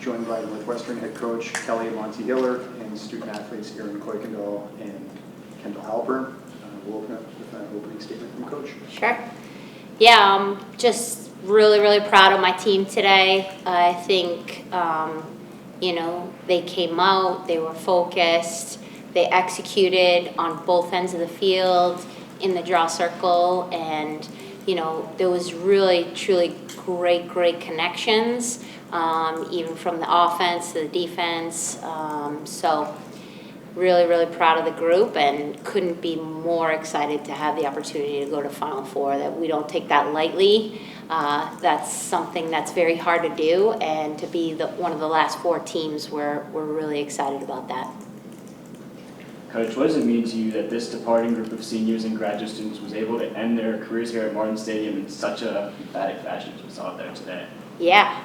joined by Northwestern head coach Kelly Amonte and student athletes Erin, Coykendall and Kendall Halpern. We'll open up with an opening statement from Coach. Sure. Yeah, I'm just really, really proud of my team today. I think, they came out, they were focused, they executed on both ends of the field in the draw circle, and, there was really, truly great connections, even from the offense to the defense. So really, really proud of the group and couldn't be more excited to have the opportunity to go to Final Four. That we don't take that lightly. That's something that's very hard to do, and to be one of the last 4 teams, we're really excited about that. Coach, what does it mean to you that this departing group of seniors and graduate students was able to end their careers here at Martin Stadium in such a emphatic fashion as we saw there today? Yeah,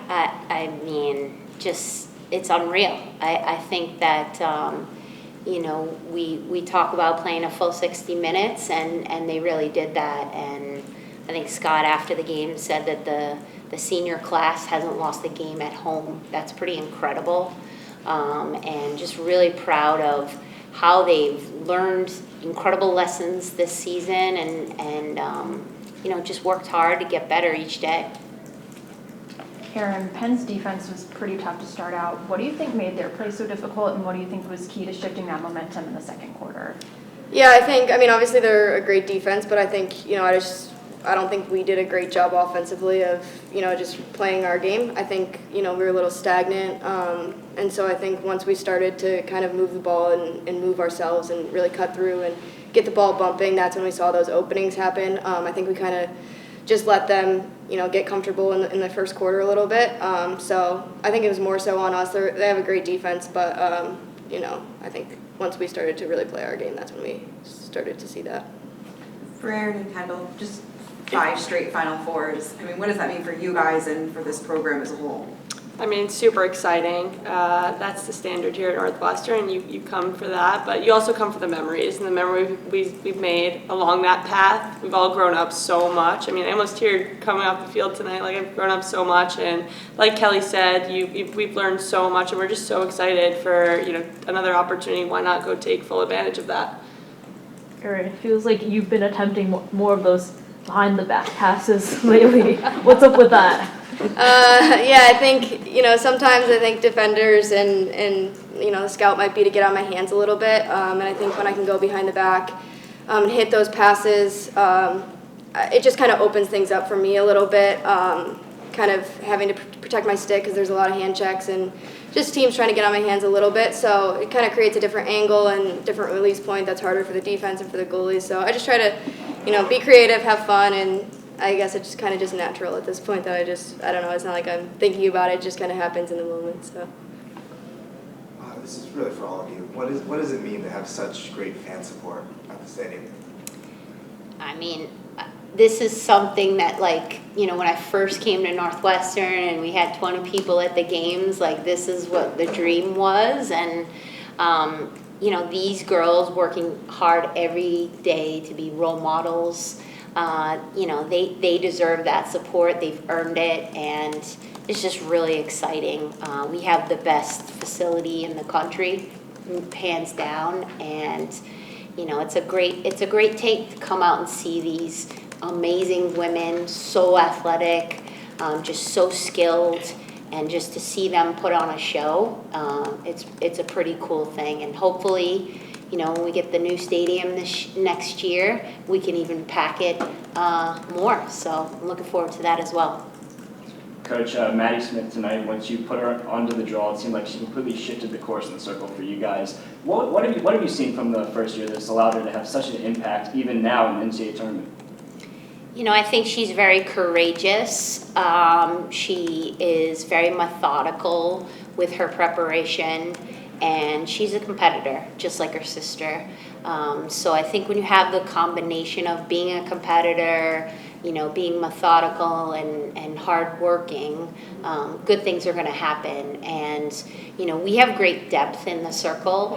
I mean, just it's unreal. I think that we talk about playing a full 60 minutes, and they really did that. And I think Scott after the game said that the senior class hasn't lost a game at home. That's pretty incredible, and just really proud of how they've learned incredible lessons this season, and just worked hard to get better each day. Erin, Penn's defense was pretty tough to start out. What do you think made their play so difficult, and what do you think was key to shifting that momentum in the second quarter? Yeah, obviously they're a great defense, but I think, I don't think we did a great job offensively of, just playing our game. I think, we were a little stagnant, and so I think once we started to kind of move the ball and move ourselves and really cut through and get the ball bumping, that's when we saw those openings happen. I think we kind of just let them, get comfortable in the first quarter a little bit. So I think it was more so on us. They have a great defense, but, I think once we started to really play our game, that's when we started to see that. For Erin and Kendall, just 5 straight Final Fours. What does that mean for you guys and for this program as a whole? Super exciting. That's the standard here at Northwestern. You come for that, but you also come for the memories and the memories we've made along that path. We've all grown up so much. I almost teared coming off the field tonight. I've grown up so much, and like Kelly said, we've learned so much, and we're just so excited for another opportunity. Why not go take full advantage of that? Erin, it feels like you've been attempting more of those behind the back passes lately. What's up with that? I think, sometimes I think defenders and the scout might be to get on my hands a little bit. And I think when I can go behind the back and hit those passes, it just kind of opens things up for me a little bit, kind of having to protect my stick because there's a lot of hand checks and just teams trying to get on my hands a little bit. So it kind of creates a different angle and different release point that's harder for the defense and for the goalies. So I just try to, be creative, have fun, and I guess it's just kind of just natural at this point that I don't know, it's not like I'm thinking about it, it just kind of happens in the moment. So. This is really for all of you. What does it mean to have such great fan support at the stadium? This is something that, when I first came to Northwestern and we had 20 people at the games, this is what the dream was. And, these girls working hard every day to be role models, they deserve that support. They've earned it, and it's just really exciting. We have the best facility in the country, hands down, and, it's a great take to come out and see these amazing women, so athletic, just so skilled, and just to see them put on a show, it's a pretty cool thing. And hopefully, when we get the new stadium next year, we can even pack it more. So I'm looking forward to that as well. Coach, Maddie Smith tonight, once you put her onto the draw, it seemed like she completely shifted the course in the circle for you guys. What have you seen from the first year that's allowed her to have such an impact, even now in the NCAA tournament? I think she's very courageous. She is very methodical with her preparation, and she's a competitor, just like her sister. So I think when you have the combination of being a competitor being methodical and hardworking, good things are going to happen. And, we have great depth in the circle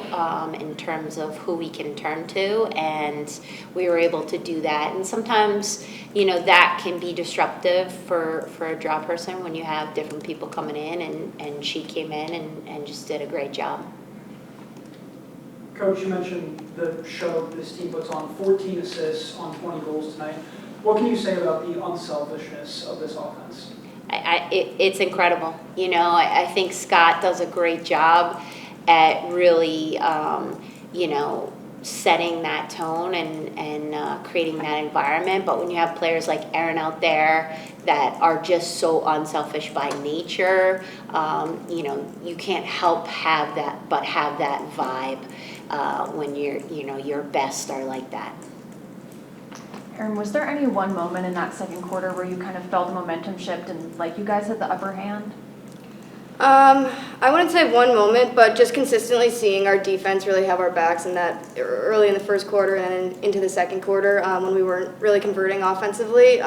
in terms of who we can turn to, and we were able to do that. And sometimes, that can be disruptive for a draw person when you have different people coming in, and she came in and just did a great job. Coach, you mentioned the show this team puts on, 14 assists on 20 goals tonight. What can you say about the unselfishness of this offense? It's incredible. I think Scott does a great job at really, setting that tone and creating that environment. But when you have players like Erin out there that are just so unselfish by nature, you can't help have that vibe when your best are like that. Erin, was there any one moment in that second quarter where you kind of felt the momentum shift and like you guys had the upper hand? I wouldn't say one moment, but just consistently seeing our defense really have our backs in that early in the first quarter and into the second quarter when we weren't really converting offensively,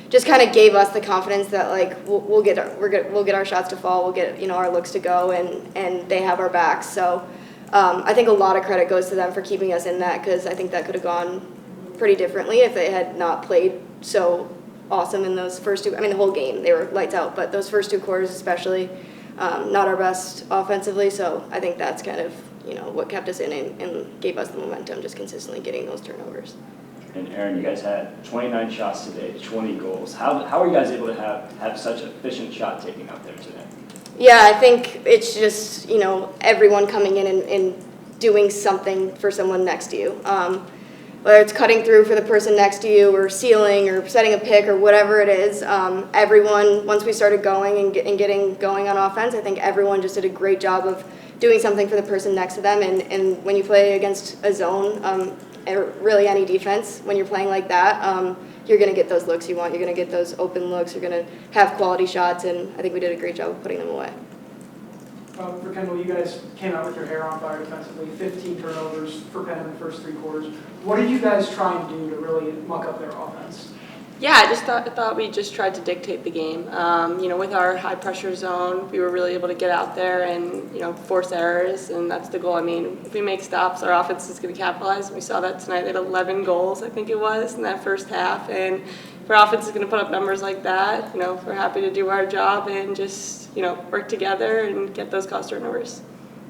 just kind of gave us the confidence that like we'll get our shots to fall, we'll get our looks to go, and they have our backs. So I think a lot of credit goes to them for keeping us in that, because I think that could have gone pretty differently if they had not played so awesome in those first two. I mean, the whole game, they were lights out, but those first two quarters especially, not our best offensively. So I think that's kind of, what kept us in and gave us the momentum, just consistently getting those turnovers. And Erin, you guys had 29 shots today, 20 goals. How are you guys able to have such efficient shot taking out there today? Yeah, I think it's just, everyone coming in and doing something for someone next to you. Whether it's cutting through for the person next to you or sealing or setting a pick or whatever it is, everyone, once we started going and getting going on offense, I think everyone just did a great job of doing something for the person next to them. And when you play against a zone, or really any defense, when you're playing like that, you're going to get those looks you want. You're going to get those open looks. You're going to have quality shots, and I think we did a great job of putting them away. For Kendall, you guys came out with your hair on fire defensively, 15 turnovers for Penn in the first three quarters. What did you guys try and do to really muck up their offense? Yeah, I just thought we just tried to dictate the game. With our high pressure zone, we were really able to get out there and force errors, and that's the goal. I mean, if we make stops, our offense is going to capitalize. We saw that tonight. They had 11 goals, I think it was, in that first half. And if our offense is going to put up numbers like that, we're happy to do our job and just work together and get those cost turnovers.